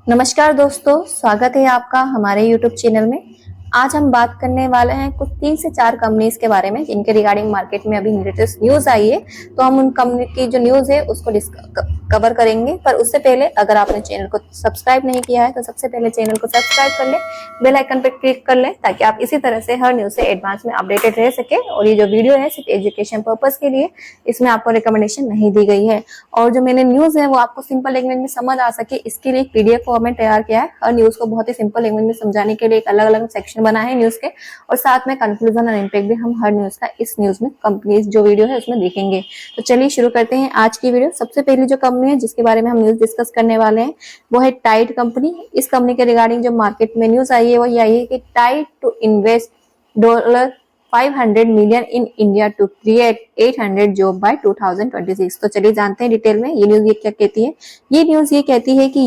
नमस्कार दोस्तों, स्वागत है आपका हमारे YouTube चैनल में। आज हम बात करने वाले हैं कुछ 3 से 4 कंपनीज के बारे में जिनके रिगार्डिंग मार्केट में अभी लेटेस्ट न्यूज आई है। तो हम उन कंपनी की जो न्यूज है उसको कवर करेंगे। पर उससे पहले अगर आपने चैनल को सब्सक्राइब नहीं किया है तो सबसे पहले चैनल को सब्सक्राइब कर ले, बेल आइकन पर क्लिक कर ले ताकि आप इसी तरह से हर न्यूज से एडवांस में अपडेटेड रह सके। और ये जो वीडियो है सिर्फ एजुकेशन पर्पज के लिए, इसमें आपको रिकमेंडेशन नहीं दी गई है। और जो मैंने न्यूज है वो आपको सिंपल लैंग्वेज में समझ आ सके, इसके लिए एक पीडीएफ फॉर्मेट तैयार किया है। हर न्यूज को बहुत ही सिंपल लैंग्वेज में समझाने के लिए एक अलग अलग सेक्शन बना है न्यूज के, और साथ में कंक्लूजन और इम्पैक्ट भी हम हर न्यूज का इस न्यूज में कंपनी जो वीडियो है उसमें देखेंगे। तो चलिए शुरू करते हैं आज की वीडियो। सबसे पहली जो कंपनी है जिसके बारे में हम न्यूज डिस्कस करने वाले हैं वो है टाइड कंपनी। इस कंपनी के रिगार्डिंग जो मार्केट में न्यूज आई है वो यही है कि Tide to invest $500 million in India to create 800 job by 2026। तो चलिए जानते हैं डिटेल में ये न्यूज ये क्या कहती है। ये न्यूज ये कहती है कि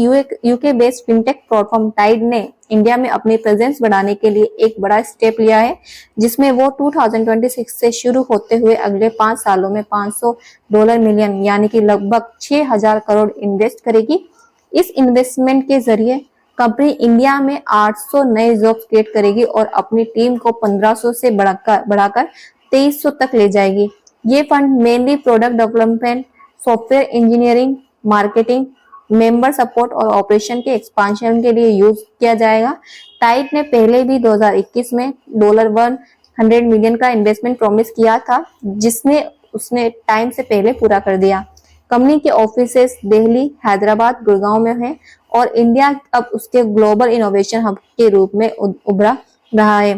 UK based fintech platform Tide ने इंडिया में अपनी प्रेजेंस बढ़ाने के लिए एक बड़ा स्टेप लिया है, जिसमें वो 2026 से शुरू होते हुए अगले 5 सालों में $500 मिलियन यानी कि लगभग 6000 करोड़ इन्वेस्ट करेगी। इस इन्वेस्टमेंट के जरिए कंपनी इंडिया में 800 नए जॉब्स क्रिएट करेगी और अपनी टीम को 1500 से बढ़ाकर 2300 तक ले जाएगी। ये fund mainly product development, software engineering, marketing, member support और ऑपरेशन के एक्सपांशन के लिए यूज किया जाएगा। टाइड ने पहले भी 2021 में $100 मिलियन का इन्वेस्टमेंट प्रॉमिस किया था, जिसने उसने टाइम से पहले पूरा कर दिया। कंपनी के ऑफिसेस दिल्ली, हैदराबाद, गुड़गांव में है और इंडिया अब उसके ग्लोबल इनोवेशन हब के रूप में उभरा रहा है।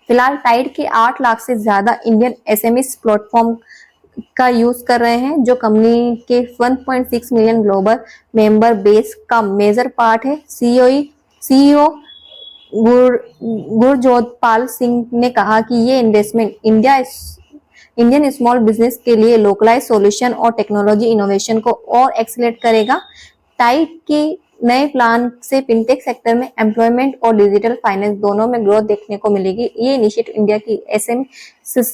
फिलहाल टाइड के 8 लाख से ज्यादा इंडियन एसएमईज प्लेटफॉर्म का यूज कर रहे हैं, जो कंपनी के 1.6 मिलियन ग्लोबल मेंबर बेस का मेजर पार्ट है। सीईओ गुरजोतपाल सिंह ने कहा कि ये इन्वेस्टमेंट इंडियन स्मॉल बिजनेस के लिए लोकलाइज सॉल्यूशन और टेक्नोलॉजी इनोवेशन को और एक्सीलरेट करेगा। टाइड के नए प्लान से फिनटेक सेक्टर में एम्प्लॉयमेंट और डिजिटल फाइनेंस दोनों में ग्रोथ देखने को मिलेगी। ये इनिशिएटिव इंडिया की एसएमई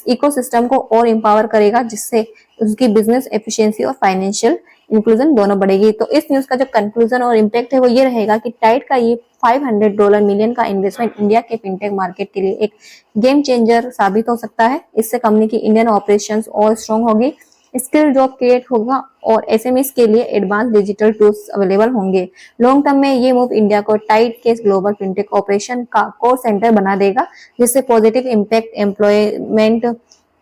इकोसिस्टम को और एम्पावर करेगा, जिससे उसकी बिजनेस एफिशिएंसी और फाइनेंशियल इंक्लूजन दोनों बढ़ेगी। तो इस न्यूज का जो कंक्लूजन और इम्पैक्ट है वो ये रहेगा कि टाइड का ये $500 मिलियन का investment India K fintech market के लिए एक गेम चेंजर साबित हो सकता है। इससे कंपनी की इंडियन ऑपरेशंस और स्ट्रॉन्ग होगी, स्किल जॉब क्रिएट होगा और एसएमईज के लिए एडवांस डिजिटल टूल्स अवेलेबल होंगे। लॉन्ग टर्म में ये मूव इंडिया को टाइड के ग्लोबल फिनटेक ऑपरेशन का कोर सेंटर बना देगा, जिससे पॉजिटिव इम्पैक्ट एम्प्लॉयमेंट,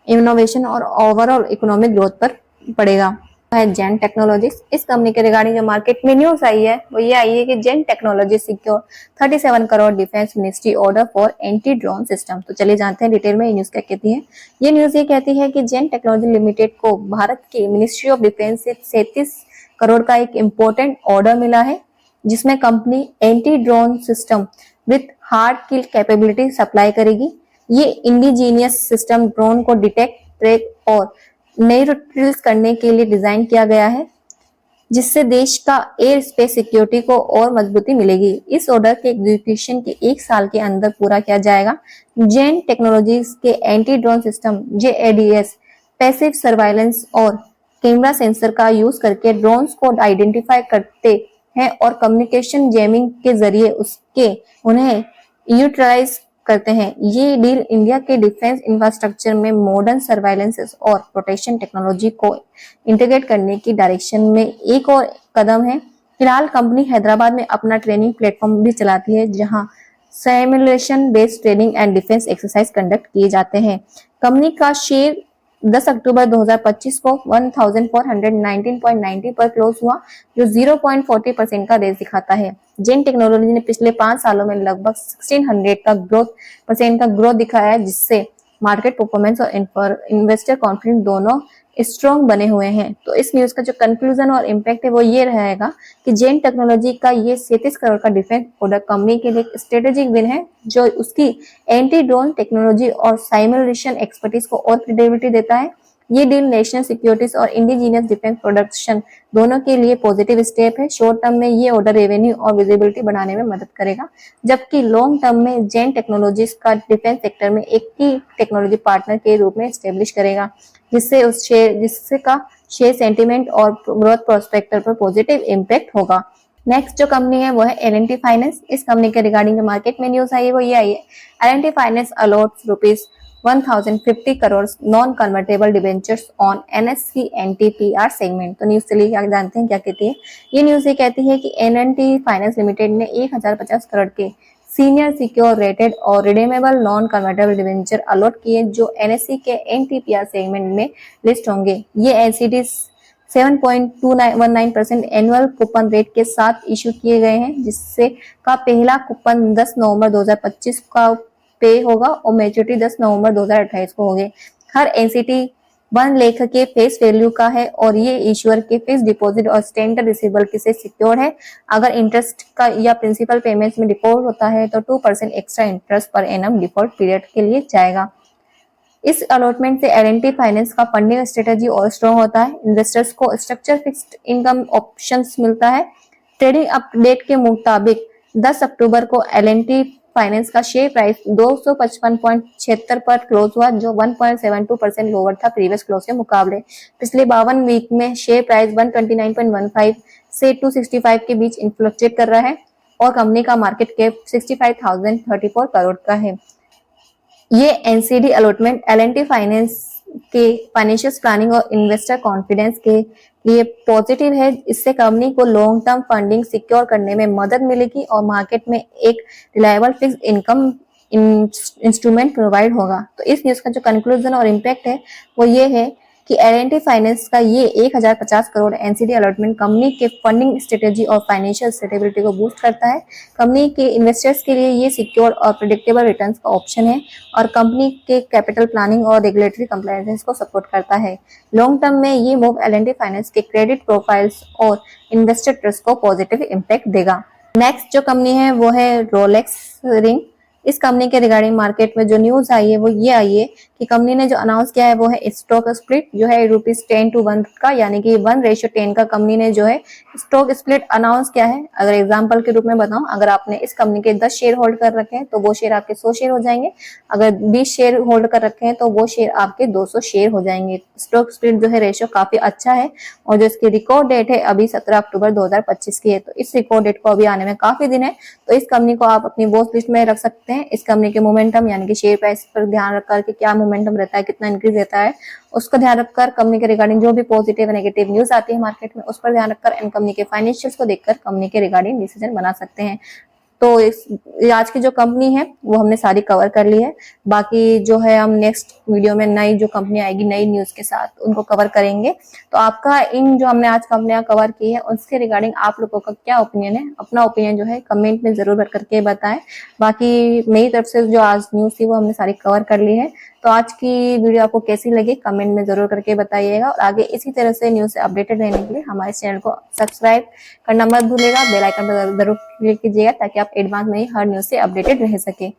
इनोवेशन और ओवरऑल इकोनॉमिक ग्रोथ पर पड़ेगा। है जेन टेक्नोलॉजीज। इस कंपनी के रिगार्डिंग जो मार्केट में न्यूज आई है वो ये आई है कि जेन technology secure 37 crore defence ministry order for anti drone system. तो चलिए जानते हैं डिटेल में ये न्यूज क्या कहती है। ये न्यूज ये कहती है कि जेन टेक्नोलॉजी लिमिटेड को भारत की मिनिस्ट्री ऑफ डिफेंस से 37 करोड़ का एक इम्पोर्टेंट ऑर्डर मिला है, जिसमें company anti drone system with hard kill capability supply करेगी। ये इंडिजीनियस सिस्टम ड्रोन को डिटेक्ट, ट्रैक और न्यूट्रलाइज करने के लिए डिजाइन किया गया है, जिससे देश का एयर स्पेस सिक्योरिटी को और मजबूती मिलेगी। इस ऑर्डर के एग्जीक्यूशन के 1 साल के अंदर पूरा किया जाएगा। जेन टेक्नोलॉजीज के anti drone system JADS passive surveillance और कैमरा सेंसर का यूज करके ड्रोन्स को आइडेंटिफाई करते हैं और कम्युनिकेशन जैमिंग के जरिए उन्हें न्यूट्रलाइज करते हैं। ये डील इंडिया के डिफेंस इंफ्रास्ट्रक्चर में मॉडर्न सर्वाइलेंस और प्रोटेक्शन टेक्नोलॉजी को इंटीग्रेट करने की डायरेक्शन में एक और कदम है। फिलहाल कंपनी हैदराबाद में अपना ट्रेनिंग प्लेटफॉर्म भी चलाती है, जहां simulation based training and defence exercise conduct किए जाते हैं। कंपनी का शेयर 10 अक्टूबर 2025 को 1419.90 पर क्लोज हुआ, जो 0.40% का रेस दिखाता है। जेन टेक्नोलॉजी ने पिछले 5 सालों में लगभग 1600% का ग्रोथ दिखाया है, जिससे मार्केट परफॉर्मेंस और इन्वेस्टर कॉन्फिडेंस दोनों स्ट्रॉन्ग बने हुए हैं। तो इस न्यूज का जो कंक्लूजन और इम्पैक्ट है वो ये रहेगा कि जेन टेक्नोलॉजी का ये 37 करोड़ का डिफेंस प्रोडक्ट कंपनी के लिए स्ट्रेटेजिक विन है, जो उसकी एंटी ड्रोन टेक्नोलॉजी और साइमुलेशन एक्सपर्टीज को और क्रेडिबिलिटी देता है। ये डील नेशनल सिक्योरिटीज और इंडिजीनियस डिफेंस प्रोडक्शन दोनों के लिए पॉजिटिव स्टेप है। शॉर्ट टर्म में ये ऑर्डर रेवेन्यू और विजिबिलिटी बढ़ाने में मदद करेगा, जबकि लॉन्ग टर्म में जेन टेक्नोलॉजीज का डिफेंस सेक्टर में एक की टेक्नोलॉजी पार्टनर के रूप में स्टेब्लिश करेगा, जिससे का शेयर सेंटीमेंट और ग्रोथ प्रोस्पेक्टर पर पॉजिटिव इम्पैक्ट होगा। नेक्स्ट जो कंपनी है वो है L&T फाइनेंस। इस कंपनी के रिगार्डिंग जो मार्केट में न्यूज आई है वो ये आई है, L&T finance a lots ₹1050 crore non convertible debentures on NSE NTPR segment. तो न्यूज चलिए क्या जानते हैं क्या कहती है। ये न्यूज ये कहती है कि L&T फाइनेंस लिमिटेड ने 1050 करोड़ के सीनियर सिक्योर रेटेड और redeemable non convertible debenture allot किए जो NSE के NTPR सेगमेंट में लिस्ट होंगे। ये NCDs 7.219% एनुअल कूपन रेट के साथ इशू किए गए हैं, जिससे का पहला कूपन 10 नवंबर 2025 का पे होगा और मैच्योरिटी 10 नवंबर 2028 को होगी। हर एनसीटी 1 लाख के फेस वैल्यू का है और ये इश्यूअर के फिक्स डिपॉजिट और स्टैंडर्ड रिसीवेबल से सिक्योर है। अगर इंटरेस्ट का या प्रिंसिपल पेमेंट्स में डिफॉल्ट होता है तो 2% extra interest per annum default period के लिए जाएगा। इस अलॉटमेंट से L&T फाइनेंस का फंडिंग स्ट्रेटेजी और स्ट्रॉन्ग होता है। इन्वेस्टर्स को स्ट्रक्चर फिक्स्ड इनकम ऑप्शंस मिलता है। ट्रेडिंग अपडेट के मुताबिक 10 अक्टूबर को L&T फाइनेंस का शेयर प्राइस 255.76 पर क्लोज हुआ, जो 1.72% लोअर था प्रीवियस क्लोज के मुकाबले। पिछले 52 वीक में शेयर प्राइस 129.15 से 265 के बीच फ्लक्चुएट कर रहा है और कंपनी का मार्केट कैप 65,034 करोड़ का है। ये एनसीडी अलॉटमेंट L&T फाइनेंस के फाइनेंशियल प्लानिंग और इन्वेस्टर कॉन्फिडेंस के लिए पॉजिटिव है। इससे कंपनी को लॉन्ग टर्म फंडिंग सिक्योर करने में मदद मिलेगी और मार्केट में एक reliable fixed income instrument provide होगा। तो इस न्यूज का जो कंक्लूजन और इम्पैक्ट है वो ये है कि L&T फाइनेंस का ये 1050 करोड़ एनसीडी अलॉटमेंट कंपनी के फंडिंग स्ट्रेटेजी और फाइनेंशियल स्टेबिलिटी को बूस्ट करता है। कंपनी के इन्वेस्टर्स के लिए ये सिक्योर और प्रेडिक्टेबल रिटर्न्स का ऑप्शन है और कंपनी के कैपिटल प्लानिंग और रेगुलेटरी कंप्लायंस को सपोर्ट करता है। लॉन्ग टर्म में ये मूव L&T फाइनेंस के क्रेडिट प्रोफाइल्स और इन्वेस्टर ट्रस्ट को पॉजिटिव इम्पैक्ट देगा। नेक्स्ट जो कंपनी है वो है रोलेक्स रिंग। इस कंपनी के रिगार्डिंग मार्केट में जो न्यूज आई है वो ये आई है कि कंपनी ने जो अनाउंस किया है वो है स्टॉक स्प्लिट, जो है ₹10 का, यानी कि 1:10 का कंपनी ने जो है स्टॉक स्प्लिट अनाउंस किया है। अगर एग्जांपल के रूप में बताऊं, अगर आपने इस कंपनी के 10 शेयर होल्ड कर रखे हैं तो वो शेयर आपके 100 शेयर हो जाएंगे। अगर 20 शेयर होल्ड कर रखे हैं तो वो शेयर आपके 200 शेयर हो जाएंगे। स्टॉक स्प्लिट जो है रेशियो काफी अच्छा है और जो इसकी रिकॉर्ड डेट है अभी 17 अक्टूबर 2025 की है। तो इस रिकॉर्ड डेट को अभी आने में काफी दिन है, तो इस कंपनी को आप अपनी वॉच लिस्ट में रख सकते हैं। इस कंपनी के मोमेंटम यानी कि शेयर प्राइस पर ध्यान रखकर कि क्या मोमेंटम रहता है, कितना इंक्रीज रहता है, उसको ध्यान रखकर कंपनी के रिगार्डिंग जो भी पॉजिटिव नेगेटिव न्यूज आती है मार्केट में उस पर ध्यान रखकर एंड कंपनी के फाइनेंशियल्स को देखकर कंपनी के रिगार्डिंग डिसीजन बना सकते हैं। तो आज की जो कंपनी है वो हमने सारी कवर कर ली है। बाकी जो है हम नेक्स्ट वीडियो में नई जो कंपनी आएगी नई न्यूज के साथ उनको कवर करेंगे। तो आपका इन जो हमने आज कंपनियां कवर की है उसके रिगार्डिंग आप लोगों का क्या ओपिनियन है, अपना ओपिनियन जो है कमेंट में जरूर भर करके बताएं। बाकी मेरी तरफ से जो आज न्यूज थी वो हमने सारी कवर कर ली है। तो आज की वीडियो आपको कैसी लगी कमेंट में जरूर करके बताइएगा और आगे इसी तरह से न्यूज से अपडेटेड रहने के लिए हमारे चैनल को सब्सक्राइब करना मत भूलिएगा, बेल आइकन पर जरूर क्लिक कीजिएगा ताकि आप एडवांस में ही हर न्यूज से अपडेटेड रह सके।